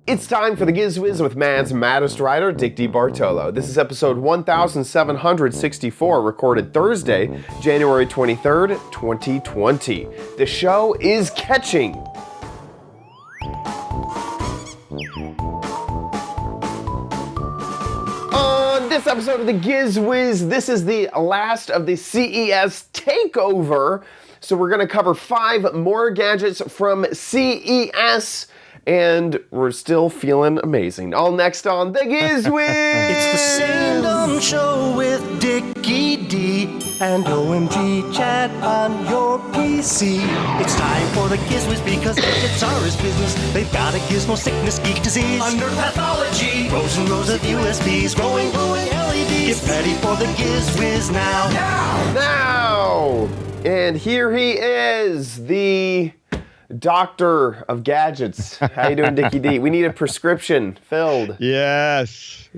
It's time for the Giz Wiz with Mad's maddest writer, Dick DeBartolo. This is episode 1764, recorded Thursday, January 23rd, 2020. The show is catching. On this episode of the Giz Wiz, this is the last of the CES takeover. So we're going to cover 5 more gadgets from CES. And we're still feeling amazing. All next on The Giz Wiz! It's the same dumb show with Dickie D and OMG chat on your PC. It's time for The Giz Wiz because gadgets are his business. They've got a gizmo sickness, geek disease, under pathology, rows and rows of USBs, glowing LEDs. Get ready for The Giz Wiz now. Now! And here he is, the Doctor of Gadgets. How you doing, Dickie D? We need a prescription filled. Yes.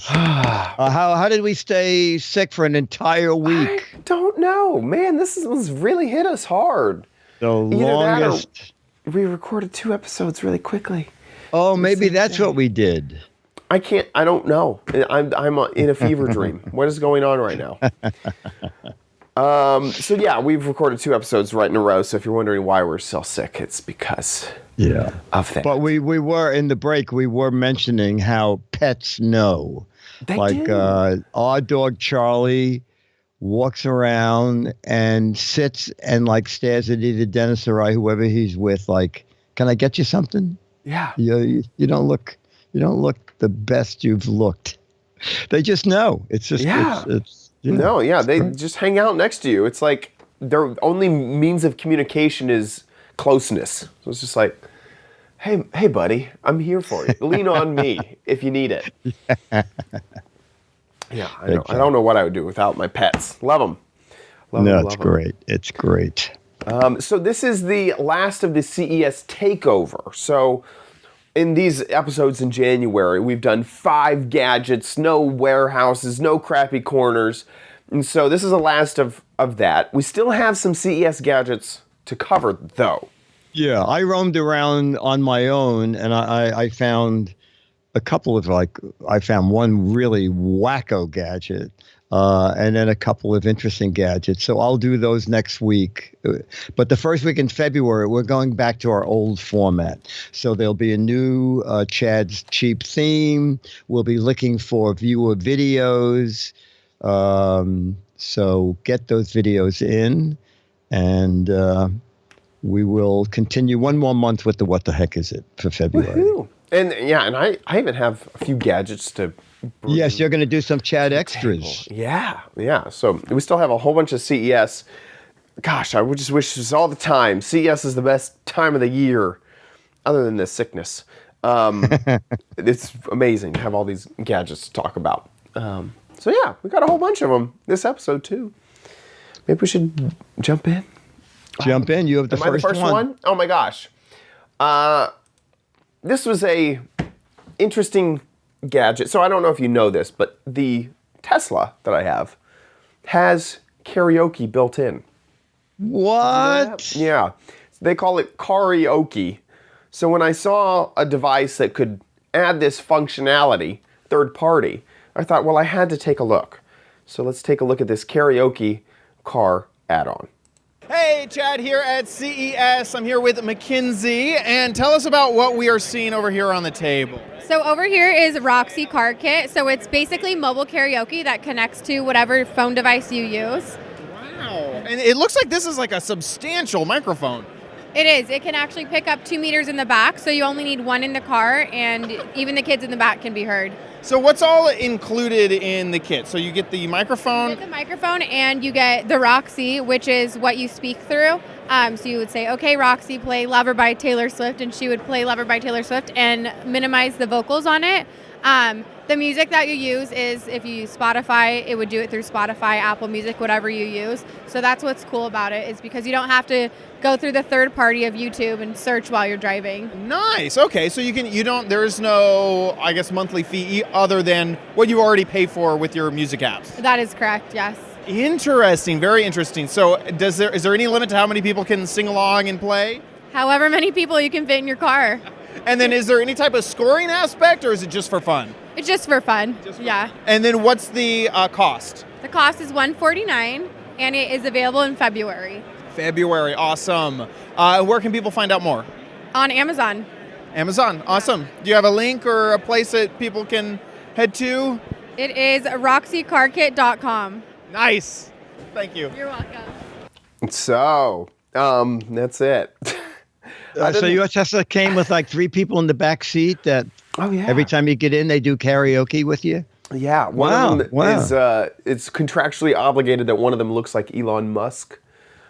How did we stay sick for an entire week? I don't know. Man, this has really hit us hard. The longest. We recorded 2 episodes really quickly. Oh, maybe that's what we did. I don't know. I'm in a fever dream. What is going on right now? So yeah, we've recorded 2 episodes right in a row. So if you're wondering why we're so sick, it's because of that. But we were in the break. We were mentioning how pets know. They do. Our dog Charlie walks around and sits and stares at either Dennis or I, whoever he's with. Like, can I get you something? Yeah. You don't look the best you've looked. They just know. It's just They just hang out next to you. It's like their only means of communication is closeness. So it's just like, hey, buddy, I'm here for you. Lean on me if you need it. Yeah, I know. I don't know what I would do without my pets. Love them. It's great. It's great. So this is the last of the CES takeover. So in these episodes in January, we've done 5 gadgets, no warehouses, no crappy corners. And so this is the last of that. We still have some CES gadgets to cover, though. Yeah, I roamed around on my own, and I found a couple of, I found one really wacko gadget, and then a couple of interesting gadgets. So I'll do those next week. But the first week in February, we're going back to our old format. So there'll be a new Chad's Cheap theme. We'll be looking for viewer videos. So get those videos in, and we will continue one more month with the What the Heck Is It for February. Woohoo. And I even have a few gadgets to bring. Yes, you're going to do some Chad extras. Yeah. So we still have a whole bunch of CES. Gosh, I would just wish this all the time. CES is the best time of the year, other than this sickness. It's amazing to have all these gadgets to talk about. So yeah, we got a whole bunch of them this episode too. Maybe we should jump in. Jump in. You have the first one. Oh my gosh. This was a interesting gadget. So I don't know if you know this, but the Tesla that I have has karaoke built in. What? Yeah. They call it karaoke. So when I saw a device that could add this functionality, third party, I thought, well, I had to take a look. So let's take a look at this karaoke car add-on. Hey, Chad here at CES. I'm here with Mackenzie, and tell us about what we are seeing over here on the table. So over here is Roxy Car Kit. So it's basically mobile karaoke that connects to whatever phone device you use. Wow. And it looks like this is like a substantial microphone. It is. It can actually pick up 2 meters in the back, so you only need 1 in the car, and even the kids in the back can be heard. So what's all included in the kit? So you get the microphone? You get the microphone, and you get the Roxy, which is what you speak through. So you would say, okay, Roxy, play Lover by Taylor Swift, and she would play Lover by Taylor Swift and minimize the vocals on it. The music that you use is, if you use Spotify, it would do it through Spotify, Apple Music, whatever you use. So that's what's cool about it, is because you don't have to go through the third party of YouTube and search while you're driving. Nice. Okay, so there's no, I guess, monthly fee other than what you already pay for with your music apps. That is correct, yes. Interesting, very interesting. So is there any limit to how many people can sing along and play? However many people you can fit in your car. And then is there any type of scoring aspect, or is it just for fun? It's just for fun. Yeah. And then what's the cost? The cost is $149, and it is available in February February, awesome. Where can people find out more? on Amazon. Amazon, awesome. Do you have a link or a place that people can head to? It is roxycarkit.com. Nice. Thank you. You're welcome. So, that's it. So your Tesla came with like 3 people in the back seat that Oh yeah. every time you get in, they do karaoke with you? Yeah, one of them is it's contractually obligated that one of them looks like Elon Musk.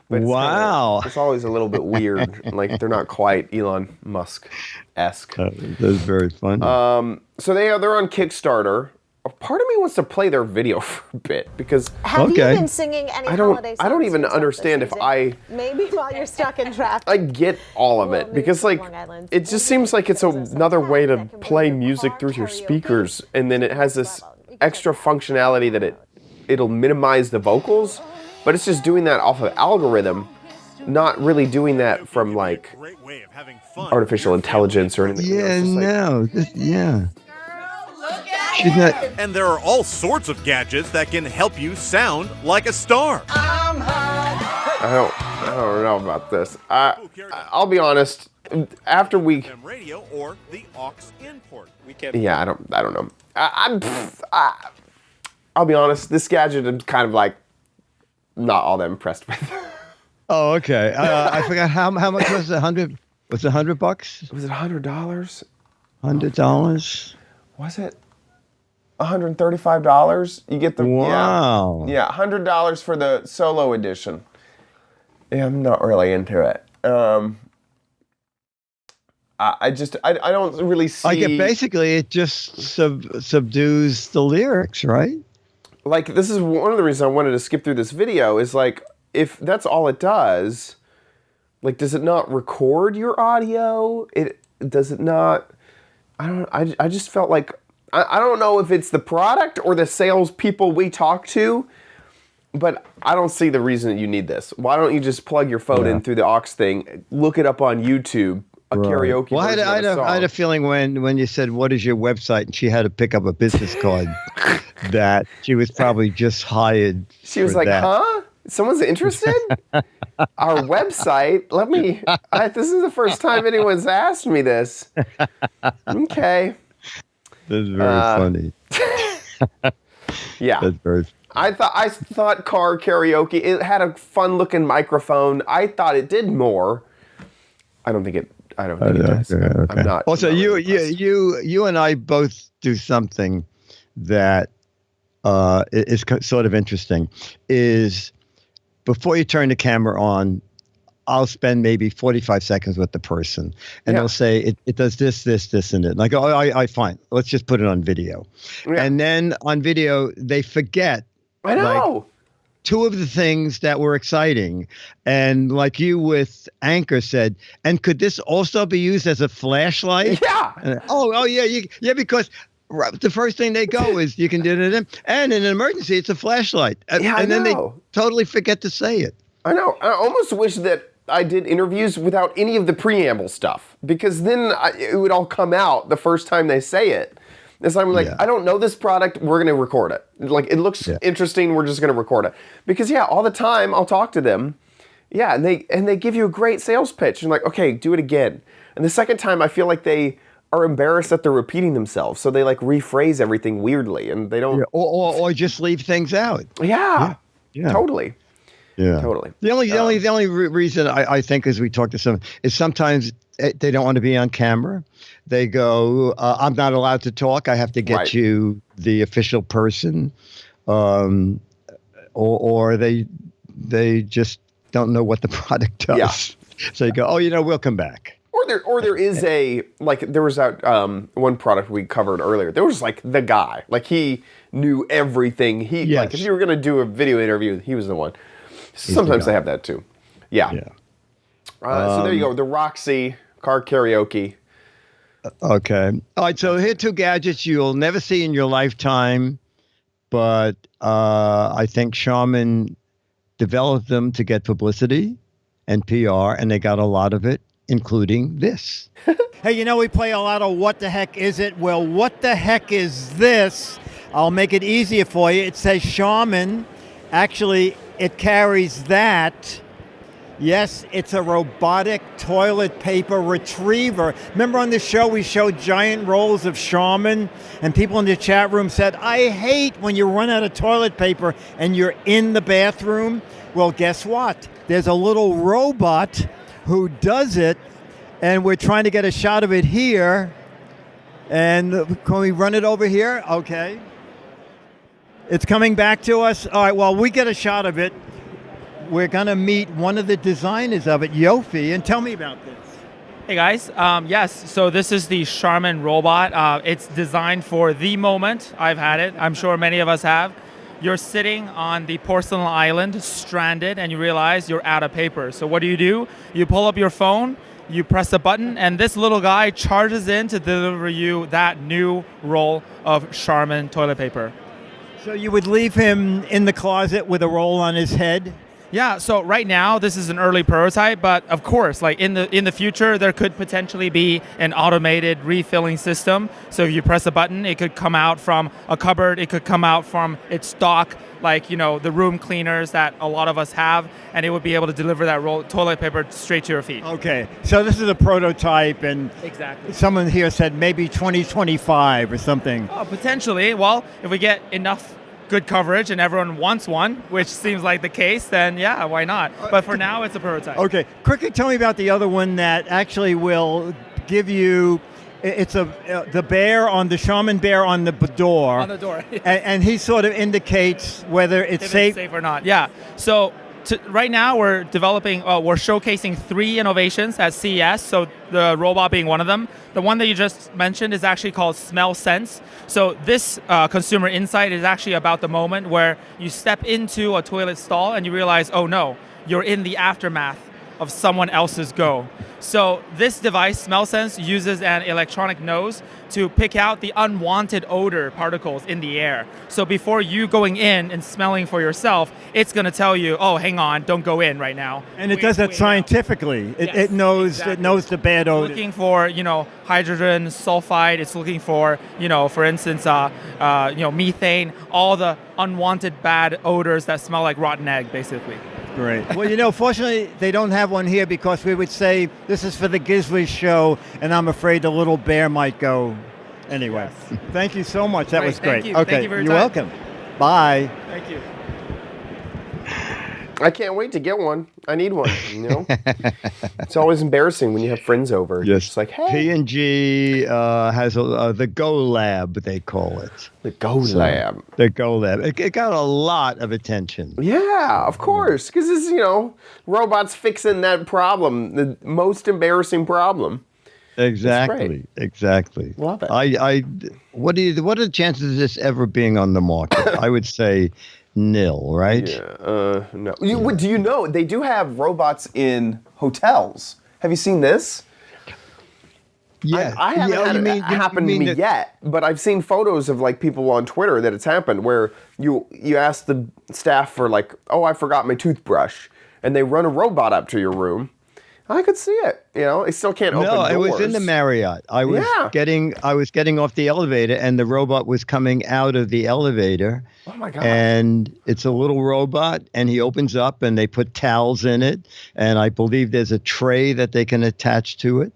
But Wow. it's always a little bit weird. Like they're not quite Elon Musk-esque. That's very funny. So they're on Kickstarter. Part of me wants to play their video for a bit because Have Okay. you been singing any I holiday songs? don't even yourself understand this if season? Maybe while you're stuck in traffic. I get all of Well, it because maybe like Long Island. it just seems like it's another way to play music through your speakers, and then it has this extra functionality that it'll minimize the vocals, but it's just doing that off of algorithm, not really doing that from like artificial intelligence or anything. yeah, It's just like- no. Yeah. She's not. And there are all sorts of gadgets that can help you sound like a star. I don't know about this. I'll be honest. After we, FM radio or the aux import. yeah, I don't know. I'll be honest. This gadget I'm kind of like not all that impressed with. Oh, okay. I forgot how much was it? 100? Was it $100? Was it $100? $100? Was it $135? You get the Wow. Yeah, $100 for the solo edition. Yeah, I'm not really into it. I don't really see. Like basically, it just subdues the lyrics, right? Like this is one of the reasons I wanted to skip through this video is like if that's all it does, like does it not record your audio? Does it not? I just felt like I don't know if it's the product or the salespeople we talk to, but I don't see the reason that you need this. Why don't you just plug your phone in through the aux thing, look it up on YouTube, karaoke Well, version of a song. I had a feeling when you said, "What is your website?" and she had to pick up a business card, that she was probably just hired. She was for like, that. huh? Someone's interested? Our website? This is the first time anyone's asked me this. Okay. That's very funny. Yeah. That's very. I thought car karaoke, it had a fun looking microphone. I thought it did more. I don't think it does. Okay. I'm not. Also, I'm not really impressed. you and I both do something that is sort of interesting. Is before you turn the camera on, I'll spend maybe 45 seconds with the person, and they'll say it does this, and it. And I go, I fine. Let's just put it on video. Yeah. And then on video, they forget. I know. Like, 2 of the things that were exciting, and like you with Anchor said, and could this also be used as a flashlight? Yeah. Yeah, because the first thing they go is you can do it, and in an emergency, it's a flashlight. Yeah, I and then they know. totally forget to say it. I know. I almost wish that I did interviews without any of the preamble stuff, because then it would all come out the first time they say it. It's like, I don't know this product, we're going to record it. Like, it looks interesting, we're just going to record it. Because, all the time, I'll talk to them. Yeah, and they give you a great sales pitch. And like, okay, do it again. And the second time, I feel like they are embarrassed that they're repeating themselves. So they, like, rephrase everything weirdly, and they don't... Yeah, or just leave things out. Yeah. Totally. Yeah. Totally. The only reason I think is we talk to some is sometimes they don't want to be on camera. They go, I'm not allowed to talk. I have to get you the official person, or they just don't know what the product does. Yeah. So you go, we'll come back. Or there is there was that one product we covered earlier. There was like the guy, like he knew everything. Like if you were gonna do a video interview, he was the one. Sometimes they have that too. Yeah. So there you go. The Roxy car karaoke. Okay. All right. So here are 2 gadgets you'll never see in your lifetime, but I think Charmin developed them to get publicity and PR, and they got a lot of it. including this. Hey, you know, we play a lot of what the heck is it? Well, what the heck is this? I'll make it easier for you. It says Charmin. Actually, it carries that. Yes, it's a robotic toilet paper retriever. Remember on the show we showed giant rolls of Charmin, and people in the chat room said, I hate when you run out of toilet paper and you're in the bathroom. Well, guess what? There's a little robot who does it, and we're trying to get a shot of it here. And can we run it over here? Okay. It's coming back to us. All right, well, we get a shot of it. We're going to meet one of the designers of it, Yofi, and tell me about this. Hey guys, yes, so this is the Charmin robot. It's designed for the moment. I've had it. I'm sure many of us have. You're sitting on the porcelain island, stranded, and you realize you're out of paper. So what do? You pull up your phone, you press a button, and this little guy charges in to deliver you that new roll of Charmin toilet paper. So you would leave him in the closet with a roll on his head? Yeah, so right now this is an early prototype, but of course, like in the future, there could potentially be an automated refilling system. So if you press a button, it could come out from a cupboard, it could come out from its stock, like, you know, the room cleaners that a lot of us have, and it would be able to deliver that roll toilet paper straight to your feet. Okay, so this is a prototype, and exactly. Someone here said maybe 2025 or something. Oh, potentially. Well, if we get enough good coverage and everyone wants one, which seems like the case, then yeah, why not? But for now, it's a prototype. Okay, quickly tell me about the other one that actually will give you, it's the bear on the Charmin bear on the door. On the door. and he sort of indicates whether it's safe or not. Yeah. So right now we're developing, we're showcasing 3 innovations at CES. So the robot being one of them. The one that you just mentioned is actually called Smell Sense. So this consumer insight is actually about the moment where you step into a toilet stall and you realize, oh no, you're in the aftermath of someone else's go. So this device, Smell Sense, uses an electronic nose to pick out the unwanted odor particles in the air. So before you going in and smelling for yourself, it's going to tell you, oh, hang on, don't go in right now. And it does that scientifically. It knows exactly. It knows the bad odor. It's looking for, hydrogen sulfide. It's looking for, for instance, methane, all the unwanted bad odors that smell like rotten egg, basically. Great. Well, fortunately, they don't have one here because we would say this is for the Giz Wiz show, and I'm afraid the little bear might go. Anyway, yes. Thank you so much. That was great. Thank you. Okay, thank you for your you're time. welcome. Bye. Thank you. I can't wait to get one. I need one, It's always embarrassing when you have friends over. Yes. It's like, hey. P&G has the Go Lab, they call it. The Go Lab. The Go Lab. It got a lot of attention. Yeah, of course. Because it's, robots fixing that problem, the most embarrassing problem. Exactly. Love it. What are the chances of this ever being on the market? I would say nil, right? Yeah, no. Do you know they do have robots in hotels? Have you seen this? Yeah, I haven't had it happen to me yet, but I've seen photos of people on Twitter that it's happened where you ask the staff for oh, I forgot my toothbrush, and they run a robot up to your room. I could see it. I still can't open doors. No, it was in the Marriott. I was getting off the elevator, and the robot was coming out of the elevator. Oh my God. And it's a little robot, and he opens up, and they put towels in it, and I believe there's a tray that they can attach to it.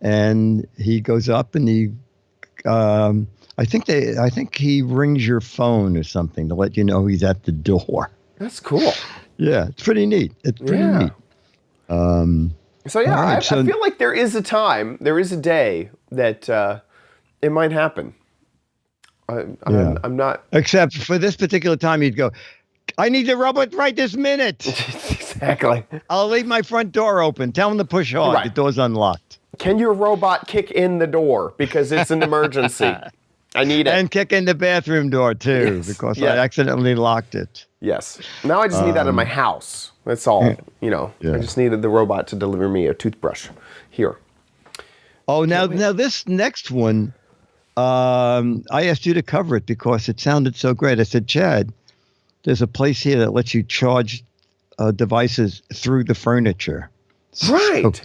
And he goes up, and I think he rings your phone or something to let you know he's at the door. That's cool. Yeah, it's pretty neat. It's pretty neat. So yeah, right, I feel like there is a day that it might happen. I'm not. Except for this particular time, you'd go, I need the robot right this minute. Exactly. I'll leave my front door open. Tell him to push hard. Right. The door's unlocked. Can your robot kick in the door because it's an emergency? I need it. And kick in the bathroom door too, because I accidentally locked it. Yes. Now I just need that in my house. That's all. I just needed the robot to deliver me a toothbrush here. Oh, now this next one, I asked you to cover it because it sounded so great. I said, Chad, there's a place here that lets you charge devices through the furniture. Right.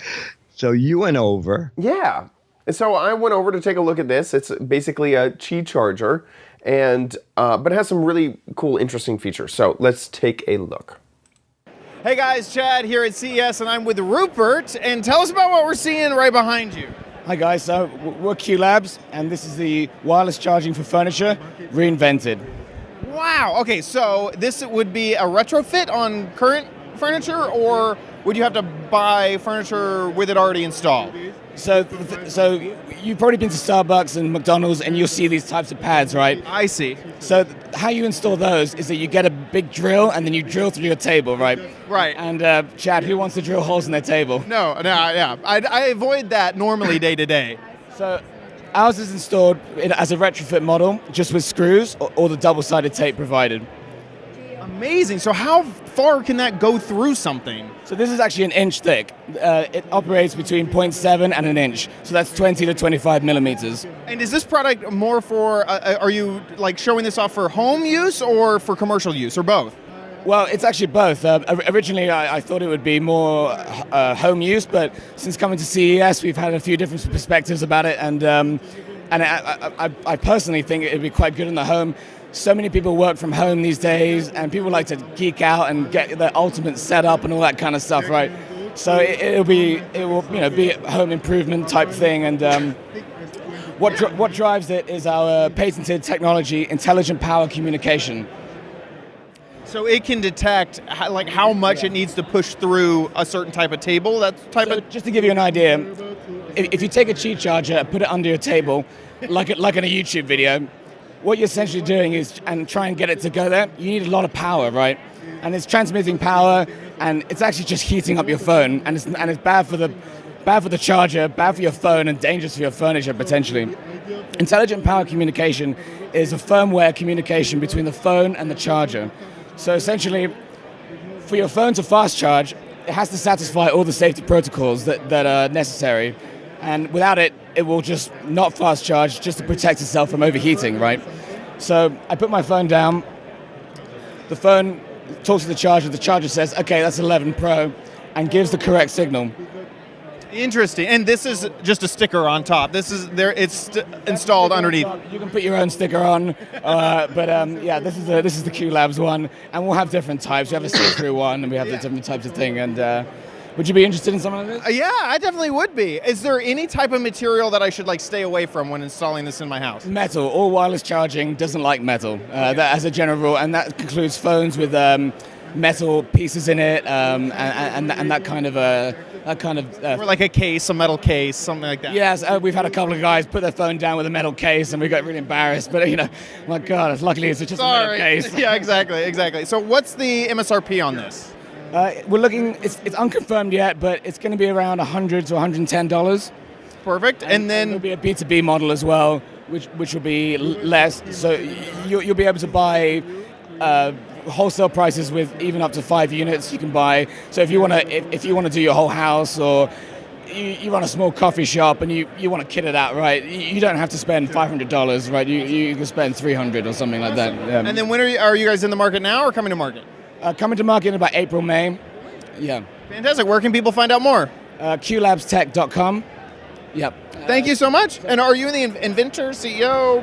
So you went over. Yeah. And so I went over to take a look at this. It's basically a Qi charger, and but it has some really cool, interesting features. So let's take a look. Hey guys, Chad here at CES, and I'm with Rupert. And tell us about what we're seeing right behind you. Hi guys, so we're Q Labs, and this is the wireless charging for furniture reinvented. Wow. Okay, so this would be a retrofit on current furniture, or would you have to buy furniture with it already installed? So you've probably been to Starbucks and McDonald's, and you'll see these types of pads, right? I see. So how you install those is that you get a big drill, and then you drill through your table, right? Right. And Chad, who wants to drill holes in their table? No, yeah. I avoid that normally day to day. So ours is installed as a retrofit model, just with screws or the double-sided tape provided. Amazing. So how far can that go through something? So this is actually an inch thick. It operates between 0.7 and an inch. So that's 20 to 25 millimeters. And is this product more for, are you like showing this off for home use or for commercial use, or both? Well, it's actually both. Originally, I thought it would be more home use, but since coming to CES, we've had a few different perspectives about it, and I personally think it would be quite good in the home. So many people work from home these days, and people like to geek out and get their ultimate setup and all that kind of stuff, right? So it will be a home improvement type thing, and what drives it is our patented technology, intelligent power communication. So it can detect how much it needs to push through a certain type of table. Just to give you an idea, if you take a Qi charger, put it under your table, like in a YouTube video, what you're essentially doing is, and try and get it to go there, you need a lot of power, right? And it's transmitting power, and it's actually just heating up your phone, and it's bad for the charger, bad for your phone, and dangerous for your furniture potentially. Intelligent power communication is a firmware communication between the phone and the charger. So essentially, for your phone to fast charge, it has to satisfy all the safety protocols that are necessary. And without it, it will just not fast charge just to protect itself from overheating, right? So I put my phone down, the phone talks to the charger says, okay, that's 11 Pro, and gives the correct signal. Interesting. And this is just a sticker on top. This is there. It's installed underneath. You can put your own sticker on, yeah, this is the Q Labs one, and we'll have different types. We have a see-through one, and we have the different types of thing. And would you be interested in something like this? Yeah, I definitely would be. Is there any type of material that I should stay away from when installing this in my house? Metal. All wireless charging doesn't like metal. That as a general rule, and that includes phones with metal pieces in it, and that kind of or like a case, a metal case, something like that. Yes, we've had a couple of guys put their phone down with a metal case, and we got really embarrassed. But my God, luckily it's just a metal case. Yeah, exactly. So what's the MSRP on this? We're looking. It's unconfirmed yet, but it's going to be around $100 to $110. Perfect. And then there'll be a B2B model as well, which will be less. So you'll be able to buy wholesale prices with even up to 5 units. You can buy. So if you want to do your whole house, or you run a small coffee shop and you want to kit it out, right? You don't have to spend $500, right? You can spend $300 or something like that. And then when are you guys in the market now, or coming to market? Coming to market in about April, May. Yeah. Fantastic. Where can people find out more? QLabstech.com. Yep. Thank you so much. And are you the inventor, CEO,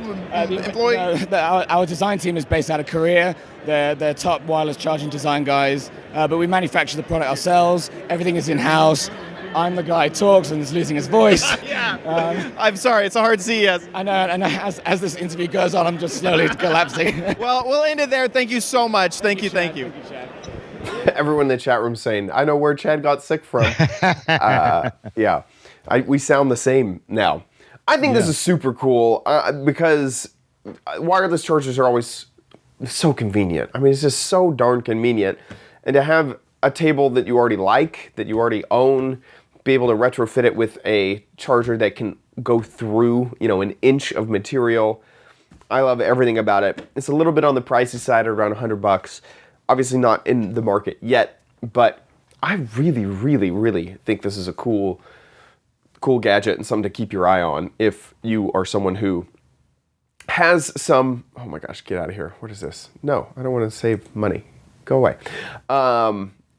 employee? Our design team is based out of Korea. They're top wireless charging design guys. But we manufacture the product ourselves. Everything is in-house. I'm the guy who talks and is losing his voice. Yeah. I'm sorry, it's a hard CES. I know, and as this interview goes on, I'm just slowly collapsing. Well, we'll end it there. Thank you so much. Thank you. Thank you, Chad. Everyone in the chat room saying, I know where Chad got sick from. Yeah, we sound the same now. I think this is super cool because wireless chargers are always so convenient. I mean, it's just so darn convenient. And to have a table that you already like, that you already own, be able to retrofit it with a charger that can go through, an inch of material. I love everything about it. It's a little bit on the pricey side, around $100. Obviously not in the market yet, but I really, really, really think this is a cool gadget and something to keep your eye on if you are someone who has some, oh my gosh, get out of here. What is this? No, I don't want to save money. Go away.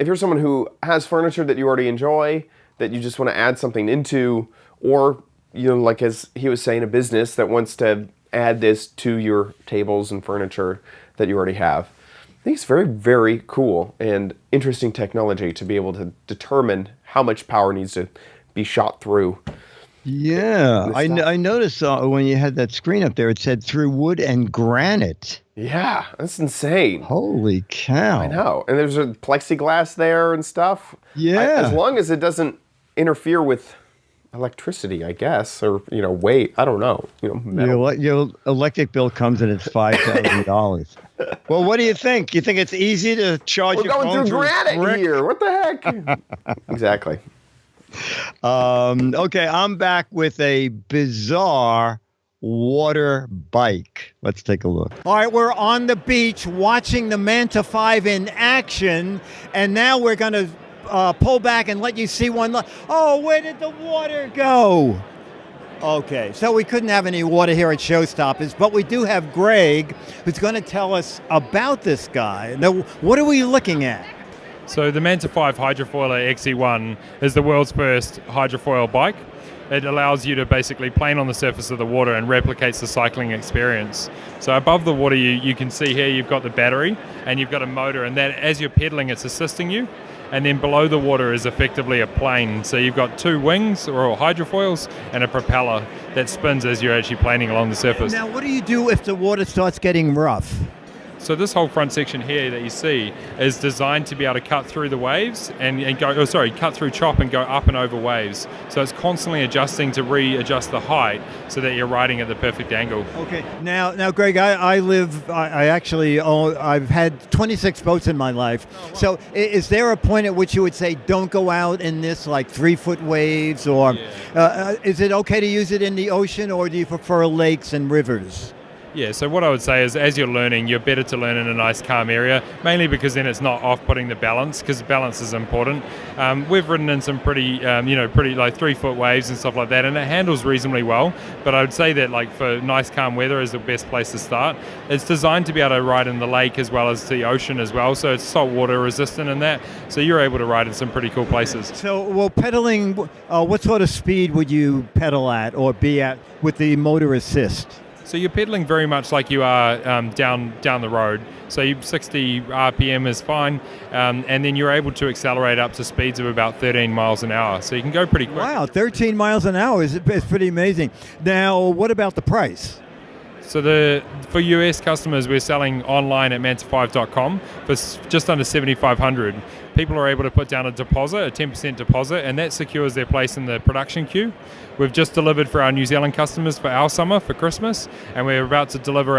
If you're someone who has furniture that you already enjoy, that you just want to add something into, or, like as he was saying, a business that wants to add this to your tables and furniture that you already have. I think it's very, very cool and interesting technology to be able to determine how much power needs to be shot through. Yeah, I noticed when you had that screen up there, it said through wood and granite. Yeah, that's insane. Holy cow. I know. And there's a plexiglass there and stuff. Yeah. As long as it doesn't interfere with electricity, I guess, or, weight. I don't know. Metal. Your electric bill comes in at $5,000. Well, what do you think? You think it's easy to charge your phone? We're going through granite here. What the heck? Exactly. Okay, I'm back with a bizarre water bike. Let's take a look. All right, we're on the beach watching the Manta 5 in action, and now we're going to pull back and let you see one. Oh, where did the water go? Okay, so we couldn't have any water here at Showstoppers, but we do have Greg, who's going to tell us about this guy. Now, what are we looking at? So the Manta 5 hydrofoiler XE1 is the world's first hydrofoil bike. It allows you to basically plane on the surface of the water and replicates the cycling experience. So above the water, you can see here you've got the battery and you've got a motor, and that as you're pedaling, it's assisting you. And then below the water is effectively a plane. So you've got two wings or hydrofoils and a propeller that spins as you're actually planing along the surface. Now, what do you do if the water starts getting rough? So this whole front section here that you see is designed to be able to cut through the waves and cut through chop and go up and over waves. So it's constantly adjusting to readjust the height so that you're riding at the perfect angle. Okay. Now, Greg, I've had 26 boats in my life. Oh, wow. So is there a point at which you would say don't go out in this like 3-foot waves, or is it okay to use it in the ocean, or do you prefer lakes and rivers? Yeah, so what I would say is as you're learning, you're better to learn in a nice calm area, mainly because then it's not off-putting the balance, because balance is important. We've ridden in some pretty like 3-foot waves and stuff like that, and it handles reasonably well, but I would say that like for nice calm weather is the best place to start. It's designed to be able to ride in the lake as well as the ocean as well, so it's saltwater resistant in that, so you're able to ride in some pretty cool places. So, pedaling, what sort of speed would you pedal at or be at with the motor assist? So you're pedaling very much like you are down the road. So 60 RPM is fine, and then you're able to accelerate up to speeds of about 13 miles an hour. So you can go pretty quick. Wow, 13 miles an hour is pretty amazing. Now, what about the price? So for US customers, we're selling online at manta5.com for just under $7,500. People are able to put down a deposit, a 10% deposit, and that secures their place in the production queue. We've just delivered for our New Zealand customers for our summer, for Christmas, and we're about to deliver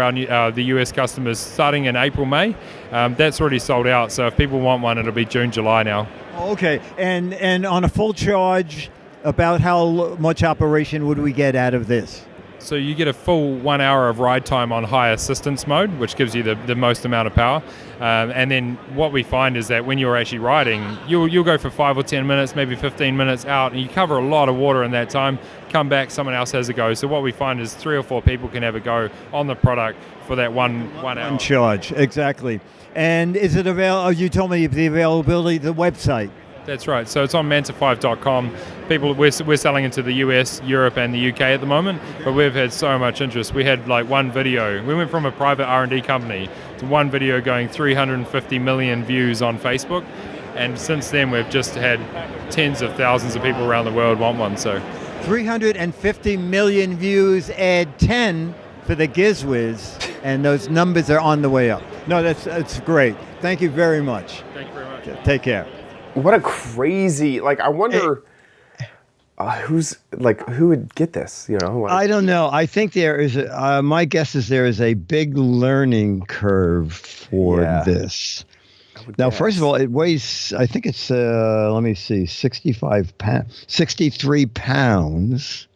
the US customers starting in April, May. That's already sold out, so if people want one, it'll be June, July now. Okay, and on a full charge, about how much operation would we get out of this? So you get a full 1 hour of ride time on high assistance mode, which gives you the most amount of power. And then what we find is that when you're actually riding, you'll go for 5 or 10 minutes, maybe 15 minutes out, and you cover a lot of water in that time. Come back, someone else has a go. So what we find is 3 or 4 people can have a go on the product for that one hour. One charge, exactly. And is it available? You told me the availability, the website. That's right. So it's on manta5.com. We're selling into the US, Europe, and the UK at the moment, but we've had so much interest. We had like one video. We went from a private R&D company to one video going 350 million views on Facebook, and since then we've just had tens of thousands of people around the world want one. So 350 million views, add 10 for the Giz Wiz, and those numbers are on the way up. No, that's great. Thank you very much. Thank you very much. Okay, take care. What a crazy, I wonder who would get this, I don't know. I think there is my guess is there is a big learning curve for this. Now, first of all, it weighs, I think it's, let me see, 63 pounds.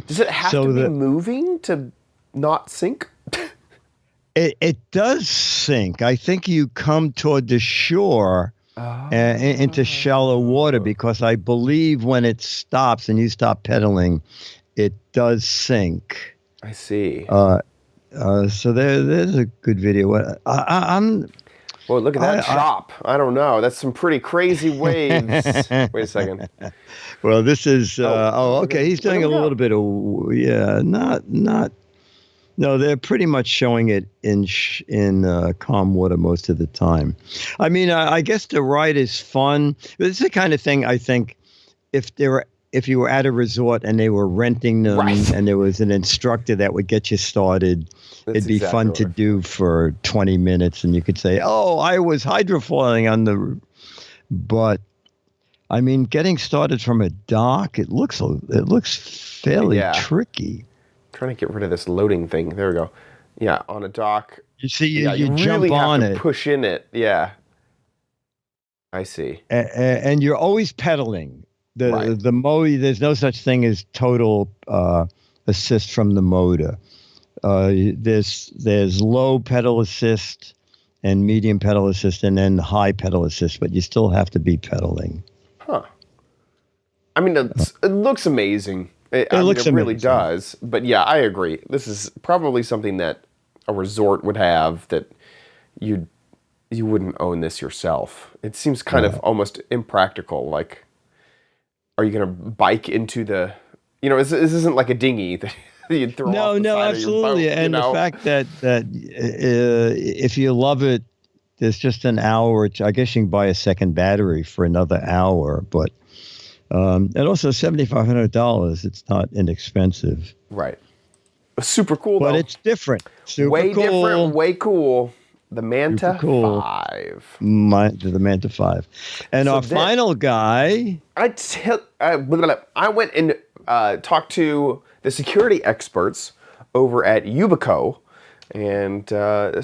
Does it have to be moving to not sink? It does sink. I think you come toward the shore into shallow water, because I believe when it stops and you stop pedaling, it does sink. I see. So there's a good video. Well, look at that chop. I don't know. That's some pretty crazy waves. Wait a second. Well, this is okay. He's doing a little bit of not. No, they're pretty much showing it in calm water most of the time. I mean, I guess the ride is fun. This is the kind of thing I think if you were at a resort and they were renting them and there was an instructor that would get you started, it'd be fun to do for 20 minutes and you could say, oh, I was hydrofoiling on the... But, I mean, getting started from a dock, it looks fairly tricky. Trying to get rid of this loading thing. There we go. Yeah, on a dock. You see, you really jump on have to it. push in it. Yeah. I see. And you're always pedaling. The motor, there's no such thing as total assist from the motor. There's low pedal assist and medium pedal assist and then high pedal assist, but you still have to be pedaling. Huh. I mean, it looks amazing. It really does. But yeah, I agree. This is probably something that a resort would have that you wouldn't own this yourself. It seems kind of almost impractical. Like, are you going to bike into the, this isn't like a dinghy that you'd throw off the side absolutely. of your boat, And the fact that if you love it, there's just an hour. I guess you can buy a second battery for another hour, but and also $7,500. It's not inexpensive. Right. Super cool, but though. It's different. Super way cool. Different. Way cool. The Manta 5. The Manta 5. And our final guy. I went and talked to the security experts over at Yubikey and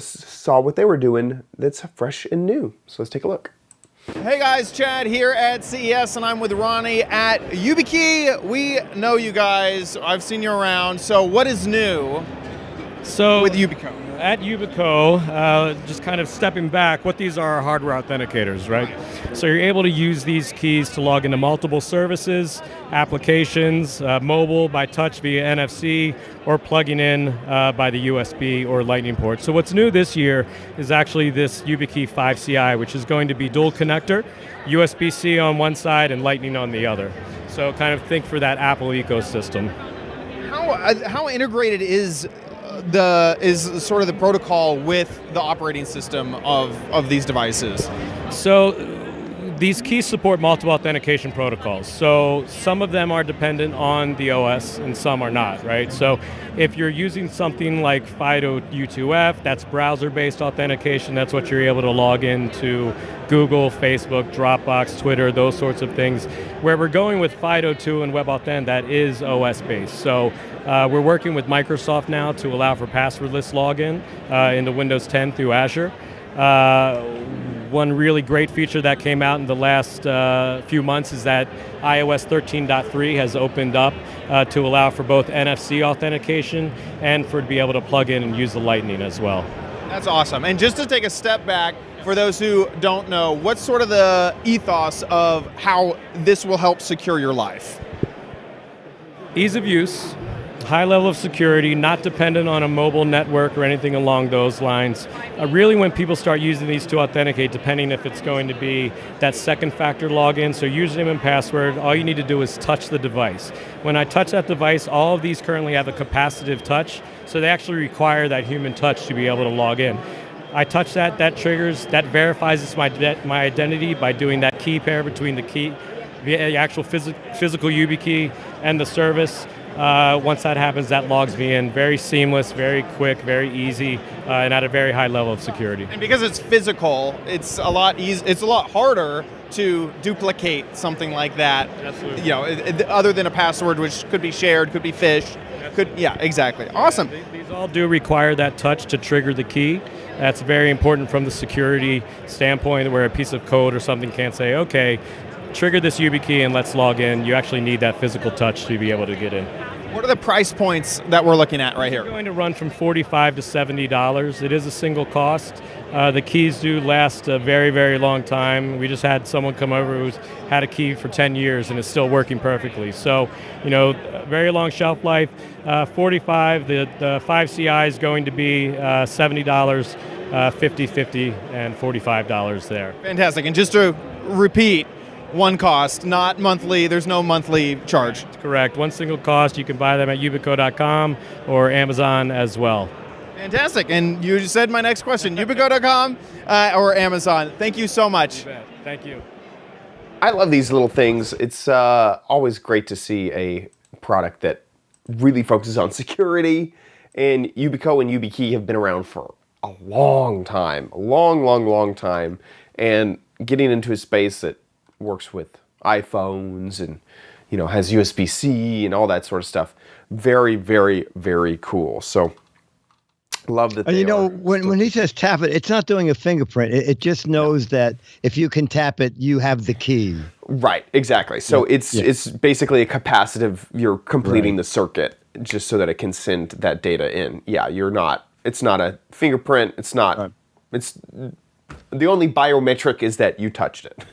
saw what they were doing that's fresh and new. So let's take a look. Hey guys, Chad here at CES, and I'm with Ronnie at Yubikey. We know you guys. I've seen you around. So what is new with Yubikey? At Yubikey, just kind of stepping back, what these are hardware authenticators, right? So you're able to use these keys to log into multiple services, applications, mobile by touch via NFC, or plugging in by the USB or Lightning port. So what's new this year is actually this Yubikey 5 CI, which is going to be dual connector, USB-C on one side and Lightning on the other. So kind of think for that Apple ecosystem. How integrated is sort of the protocol with the operating system of these devices? So these keys support multiple authentication protocols. So some of them are dependent on the OS and some are not, right? So if you're using something like FIDO U2F, that's browser-based authentication. That's what you're able to log into Google, Facebook, Dropbox, Twitter, those sorts of things. Where we're going with FIDO2 and WebAuthn, that is OS-based. So we're working with Microsoft now to allow for passwordless login in the Windows 10 through Azure. One really great feature that came out in the last few months is that iOS 13.3 has opened up to allow for both NFC authentication and for to be able to plug in and use the Lightning as well. That's awesome. And just to take a step back, for those who don't know, what's sort of the ethos of how this will help secure your life? Ease of use, high level of security, not dependent on a mobile network or anything along those lines. Really when people start using these to authenticate, depending if it's going to be that second factor login, so username and password, all you need to do is touch the device. When I touch that device, all of these currently have a capacitive touch, so they actually require that human touch to be able to log in. I touch that triggers, that verifies it's my identity by doing that key pair between the actual physical Yubikey and the service. Once that happens, that logs me in. Very seamless, very quick, very easy, and at a very high level of security. And because it's physical, it's a lot It's a lot harder to duplicate something like that. Absolutely. Other than a password, which could be shared, could be phished. Yeah, exactly. Awesome. These all do require that touch to trigger the key. That's very important from the security standpoint, where a piece of code or something can't say, okay, trigger this Yubikey and let's log in. You actually need that physical touch to be able to get in. What are the price points that we're looking at right here? It's going to run from $45 to $70. It is a single cost. The keys do last a very, very long time. We just had someone come over who's had a key for 10 years and is still working perfectly. So, very long shelf life. $45, the 5 CI is going to be $70. $50, $50, and $45 there. Fantastic. And just to repeat, one cost, not monthly. There's no monthly charge. Correct. One single cost. You can buy them at yubico.com or Amazon as well. Fantastic. And you said my next question, yubico.com or Amazon. Thank you so much. Thank you. I love these little things. It's always great to see a product that really focuses on security. And Yubico and Yubikey have been around for a long time, a long time. And getting into a space that works with iPhones and, you know, has USB-C and all that sort of stuff. Very, very, very cool. So love that. And you know, when he says tap it, it's not doing a fingerprint. It just knows that if you can tap it, you have the key. Right, exactly. So it's basically a capacitive. You're completing the circuit just so that it can send that data in. Yeah, you're not. It's not a fingerprint. It's not. It's the only biometric is that you touched it.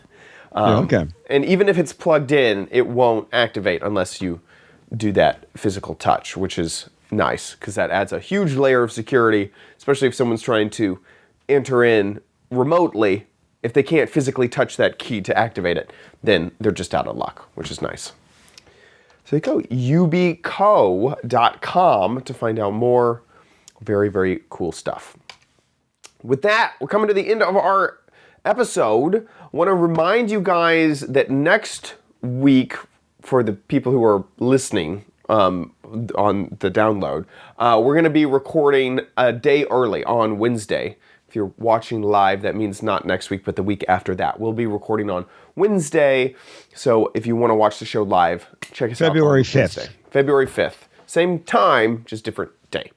Okay. And even if it's plugged in, it won't activate unless you do that physical touch, which is nice because that adds a huge layer of security, especially if someone's trying to enter in remotely. If they can't physically touch that key to activate it, then they're just out of luck, which is nice. So you go yubico.com to find out more very, very cool stuff. With that, we're coming to the end of our episode. I want to remind you guys that next week, for the people who are listening on the download, we're going to be recording a day early on Wednesday. If you're watching live, that means not next week, but the week after that. We'll be recording on Wednesday. So if you want to watch the show live, check us out. February 5th. February 5th. Same time, just different day.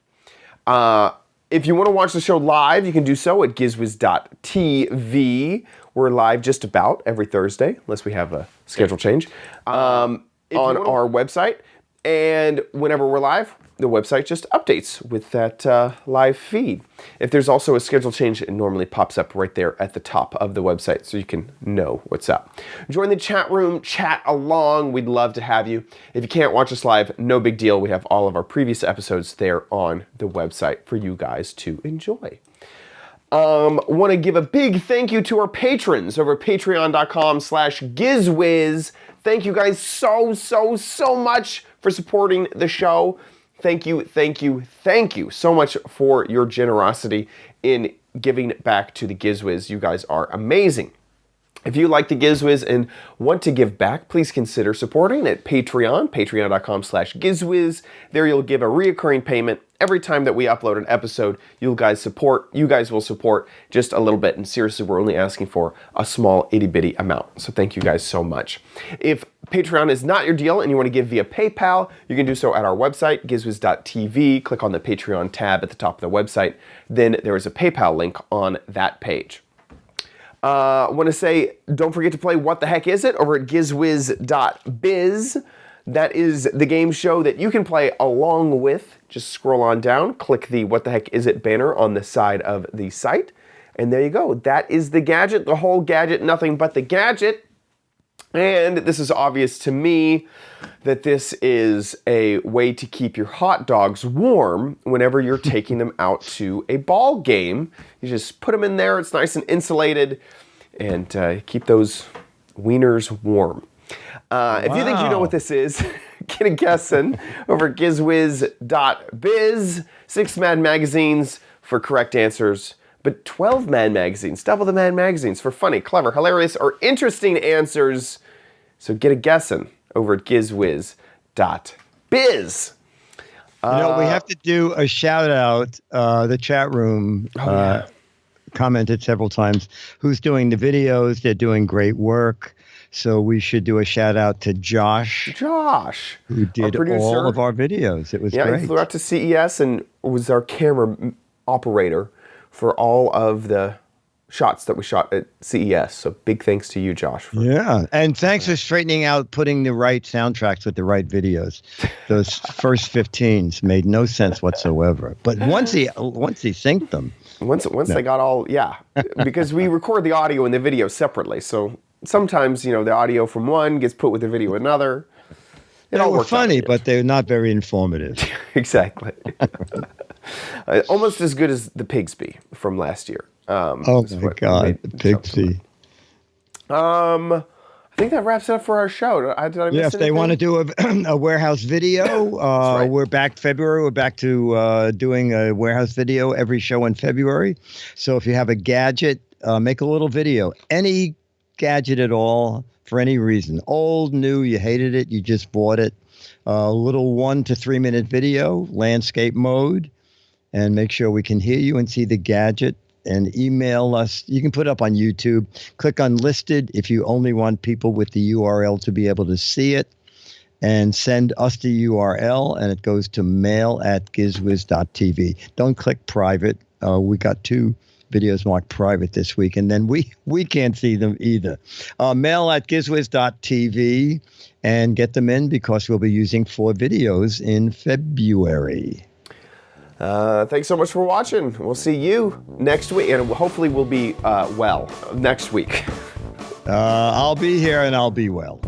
If you want to watch the show live, you can do so at gizwiz.tv. We're live just about every Thursday, unless we have a schedule change, on our website. And whenever we're live, the website just updates with that live feed. If there's also a schedule change, it normally pops up right there at the top of the website so you can know what's up. Join the chat room, chat along. We'd love to have you. If you can't watch us live, no big deal. We have all of our previous episodes there on the website for you guys to enjoy. Want to give a big thank you to our patrons over at patreon.com/GizWiz. Thank you guys so much for supporting the show. Thank you so much for your generosity in giving back to the Giz Wiz. You guys are amazing. If you like the Giz Wiz and want to give back, please consider supporting at Patreon, patreon.com/GizWiz. There you'll give a reoccurring payment every time that we upload an episode. You guys will support just a little bit. And seriously, we're only asking for a small itty bitty amount. So thank you guys so much. If Patreon is not your deal and you want to give via PayPal, you can do so at our website, gizwiz.tv. Click on the Patreon tab at the top of the website. Then there is a PayPal link on that page. I want to say, don't forget to play What the Heck Is It over at gizwiz.biz. That is the game show that you can play along with. Just scroll on down, click the What the Heck Is It banner on the side of the site, and there you go. That is the gadget, the whole gadget, nothing but the gadget. And this is obvious to me that this is a way to keep your hot dogs warm whenever you're taking them out to a ball game. You just put them in there, it's nice and insulated, and keep those wieners warm. If you think you know what this is, get a guessing over at gizwiz.biz. 6 Mad Magazines for correct answers, but 12 Mad Magazines, double the Mad Magazines for funny, clever, hilarious, or interesting answers. So get a guessing over at gizwiz.biz. We have to do a shout out. The chat room commented several times who's doing the videos. They're doing great work. So we should do a shout out to Josh, who did all of our videos. It was great. He flew out to CES and was our camera operator for all of the shots that we shot at CES. So big thanks to you, Josh. And thanks for straightening out, putting the right soundtracks with the right videos. Those first 15s made no sense whatsoever. But once he synced them. Once they got all, because we record the audio and the video separately. So sometimes, the audio from one gets put with the video another. They were funny, but they're not very informative. Exactly. Almost as good as the Pigsby from last year. Oh my God, the Pigsby. I think that wraps it up for our show. Did I miss Yeah, if they anything? want to do a warehouse video, right. we're back February. We're back to doing a warehouse video every show in February. So if you have a gadget, make a little video. Any gadget at all, for any reason. Old, new, you hated it, you just bought it. A little 1 to 3 minute video, landscape mode, and make sure we can hear you and see the gadget. And email us. You can put it up on YouTube. Click on listed if you only want people with the URL to be able to see it. And send us the URL, and it goes to mail@gizwiz.tv. Don't click private. We got 2 videos marked private this week, and then we can't see them either. Mail@gizwiz.tv, and get them in because we'll be using 4 videos in February. Thanks so much for watching. We'll see you next week, and hopefully we'll be well next week. I'll be here and I'll be well.